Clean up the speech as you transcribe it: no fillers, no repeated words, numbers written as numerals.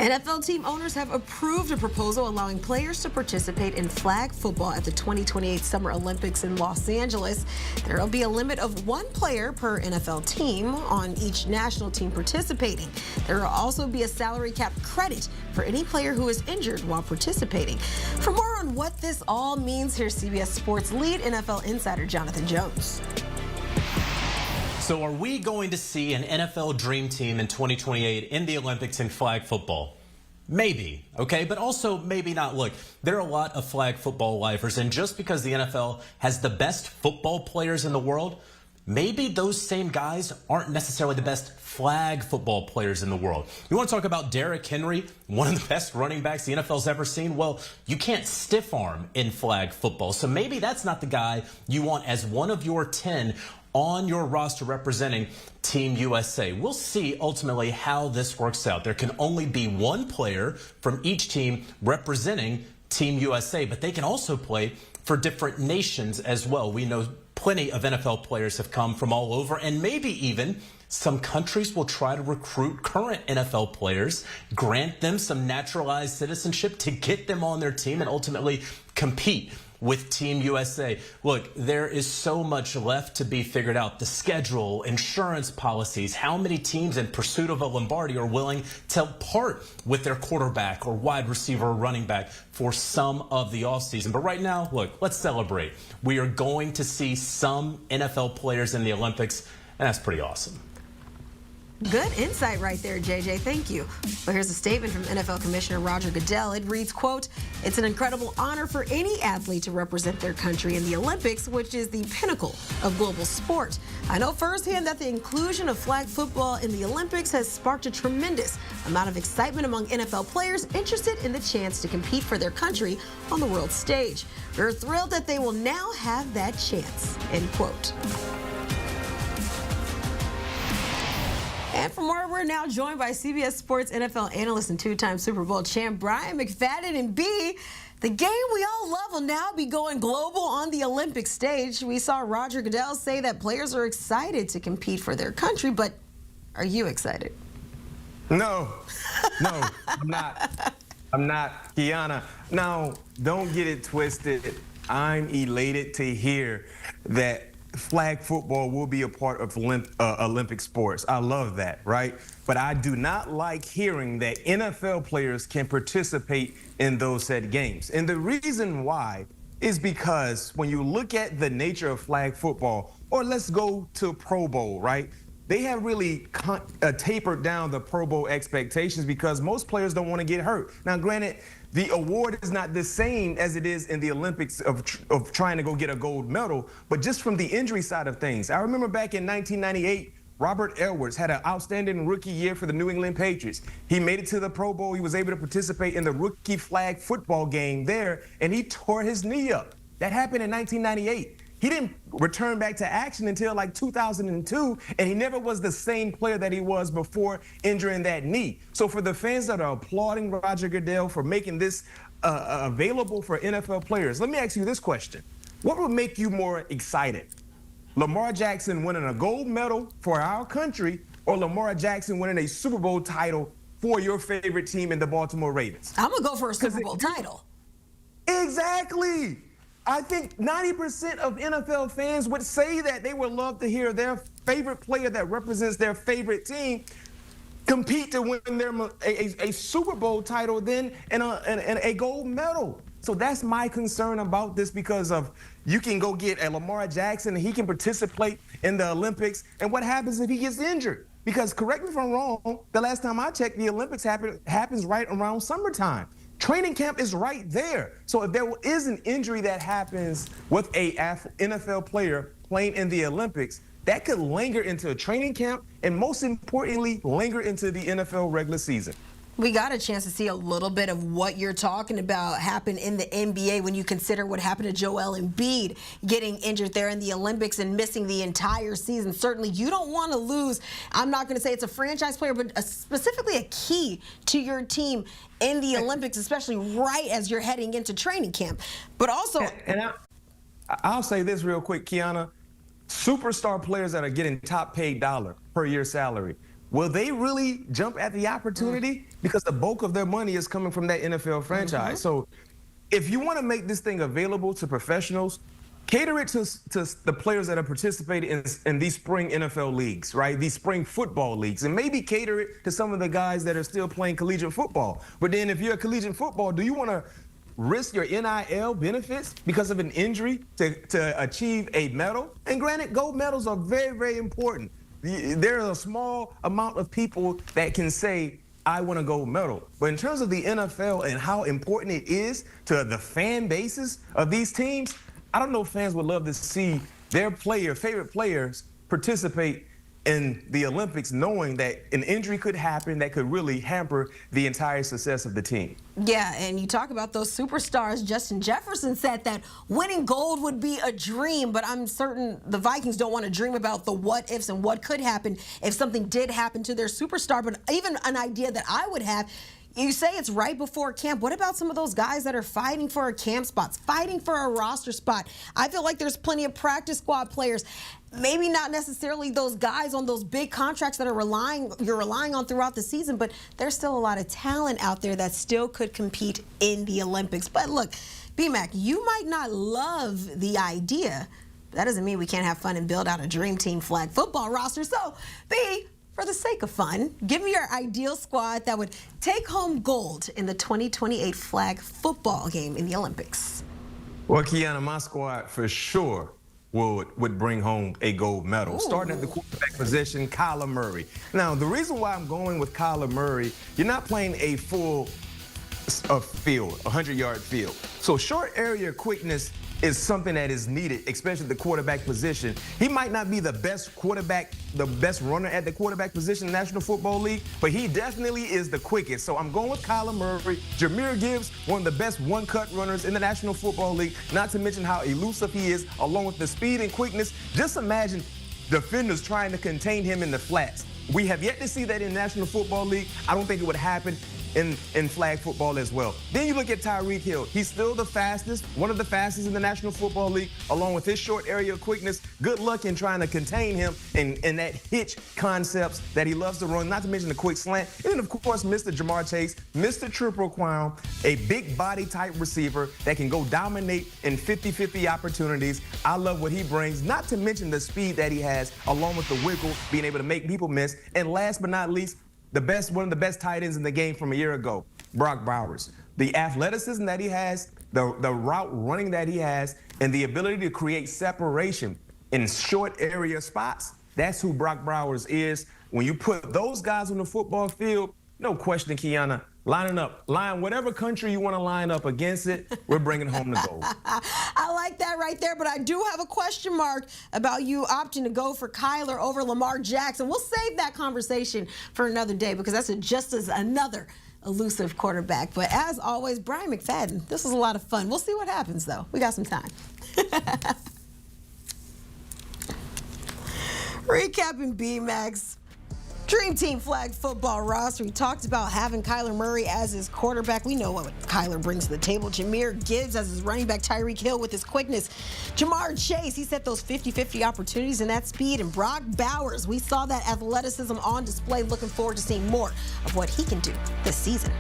NFL team owners have approved a proposal allowing players to participate in flag football at the 2028 Summer Olympics in Los Angeles. There will be a limit of one player per NFL team on each national team participating. There will also be a salary cap credit for any player who is injured while participating. For more on what this all means, here's CBS Sports lead NFL insider Jonathan Jones. So are we going to see an NFL dream team in 2028 in the Olympics in flag football? Maybe, okay, but also maybe not. Look, there are a lot of flag football lifers, and just because the NFL has the best football players in the world, maybe those same guys aren't necessarily the best flag football players in the world. You want to talk about Derrick Henry, one of the best running backs the NFL's ever seen? Well, you can't stiff arm in flag football, so maybe that's not the guy you want as one of your 10 on your roster representing Team USA. We'll see ultimately how this works out. There can only be one player from each team representing Team USA, but they can also play for different nations as well. We know plenty of NFL players have come from all over, and maybe even some countries will try to recruit current NFL players, grant them some naturalized citizenship to get them on their team and ultimately compete with Team USA. Look, there is so much left to be figured out. The schedule, insurance policies, how many teams in pursuit of a Lombardi are willing to part with their quarterback or wide receiver or running back for some of the offseason. But right now, look, let's celebrate. We are going to see some NFL players in the Olympics, and that's pretty awesome. Good insight right there, JJ. Thank you. Well, here's a statement from NFL Commissioner Roger Goodell. It reads, quote, "It's an incredible honor for any athlete to represent their country in the Olympics, which is the pinnacle of global sport. I know firsthand that the inclusion of flag football in the Olympics has sparked a tremendous amount of excitement among NFL players interested in the chance to compete for their country on the world stage. We're thrilled that they will now have that chance," end quote. And for more, we're now joined by CBS Sports NFL analyst and two-time Super Bowl champ Bryant McFadden. And B, the game we all love will now be going global on the Olympic stage. We saw Roger Goodell say that players are excited to compete for their country, but are you excited? No, I'm not. I'm not, Kiana. Now, don't get it twisted. I'm elated to hear that flag football will be a part of Olympic sports. I love that, right? But I do not like hearing that NFL players can participate in those said games. And the reason why is because when you look at the nature of flag football, or let's go to Pro Bowl, right? They have really tapered down the Pro Bowl expectations because most players don't want to get hurt. Now, granted, the award is not the same as it is in the Olympics of trying to go get a gold medal, but just from the injury side of things. I remember back in 1998, Robert Edwards had an outstanding rookie year for the New England Patriots. He made it to the Pro Bowl. He was able to participate in the rookie flag football game there, and he tore his knee up. That happened in 1998. He didn't return back to action until like 2002, and he never was the same player that he was before injuring that knee. So for the fans that are applauding Roger Goodell for making this available for NFL players, let me ask you this question. What would make you more excited? Lamar Jackson winning a gold medal for our country, or Lamar Jackson winning a Super Bowl title for your favorite team in the Baltimore Ravens? I'm going to go for a Super Bowl title. Exactly. I think 90% of NFL fans would say that they would love to hear their favorite player that represents their favorite team compete to win them a Super Bowl title then and a gold medal. So that's my concern about this, because of you can go get a Lamar Jackson and he can participate in the Olympics, and what happens if he gets injured? Because correct me if I'm wrong, the last time I checked, the Olympics happens right around summertime. Training camp is right there. So if there is an injury that happens with a NFL player playing in the Olympics, that could linger into a training camp and, most importantly, linger into the NFL regular season. We got a chance to see a little bit of what you're talking about happen in the NBA when you consider what happened to Joel Embiid getting injured there in the Olympics and missing the entire season. Certainly, you don't want to lose. I'm not going to say it's a franchise player, but specifically a key to your team in the Olympics, especially right as you're heading into training camp. But also, I'll say this real quick, Kiana. Superstar players that are getting top paid dollar per year salary, will they really jump at the opportunity? Because the bulk of their money is coming from that NFL franchise. So if you want to make this thing available to professionals, cater it to the players that are participating in these spring NFL leagues, right? These spring football leagues. And maybe cater it to some of the guys that are still playing collegiate football. But then if you're a collegiate football, do you want to risk your NIL benefits because of an injury to achieve a medal? And granted, gold medals are very, very important. There's a small amount of people that can say, I want a gold medal. But in terms of the NFL and how important it is to the fan bases of these teams, I don't know if fans would love to see their favorite players participate in the Olympics knowing that an injury could happen that could really hamper the entire success of the team. Yeah, and you talk about those superstars. Justin Jefferson said that winning gold would be a dream, but I'm certain the Vikings don't want to dream about the what ifs and what could happen if something did happen to their superstar. But even an idea that I would have, you say it's right before camp. What about some of those guys that are fighting for a camp spots, fighting for a roster spot? I feel like there's plenty of practice squad players, maybe not necessarily those guys on those big contracts that you're relying on throughout the season, but there's still a lot of talent out there that still could compete in the Olympics. But look, B-Mac, you might not love the idea. That doesn't mean we can't have fun and build out a dream team flag football roster. So, B, for the sake of fun, give me your ideal squad that would take home gold in the 2028 flag football game in the Olympics. Well, Kiana, my squad for sure would bring home a gold medal. Ooh. Starting at the quarterback position, Kyler Murray. Now, the reason why I'm going with Kyler Murray, you're not playing a full field, 100-yard field. So short area quickness is something that is needed, especially at the quarterback position. He might not be the best quarterback, the best runner at the quarterback position in the National Football League, but he definitely is the quickest. So I'm going with Kyler Murray. Jahmyr Gibbs, one of the best one-cut runners in the National Football League, not to mention how elusive he is, along with the speed and quickness. Just imagine defenders trying to contain him in the flats. We have yet to see that in the National Football League. I don't think it would happen in flag football as well. Then you look at Tyreek Hill. He's still the fastest, one of the fastest in the National Football League, along with his short area quickness. Good luck in trying to contain him in that hitch concepts that he loves to run, not to mention the quick slant. And then, of course, Mr. Jamar Chase, Mr. Triple Crown, a big body type receiver that can go dominate in 50-50 opportunities. I love what he brings, not to mention the speed that he has, along with the wiggle, being able to make people miss. And last but not least, one of the best tight ends in the game from a year ago, Brock Bowers. The athleticism that he has, the route running that he has, and the ability to create separation in short area spots, that's who Brock Bowers is. When you put those guys on the football field, no question, Kiana, line whatever country you want to line up against it, we're bringing home the gold. I like that right there, but I do have a question mark about you opting to go for Kyler over Lamar Jackson. We'll save that conversation for another day because that's just as another elusive quarterback. But as always, Bryant McFadden, this was a lot of fun. We'll see what happens, though. We got some time. Recapping B-Max Dream Team flag football roster. We talked about having Kyler Murray as his quarterback. We know what Kyler brings to the table. Jahmyr Gibbs as his running back. Tyreek Hill with his quickness. Jamar Chase, he set those 50-50 opportunities and that speed. And Brock Bowers, we saw that athleticism on display. Looking forward to seeing more of what he can do this season.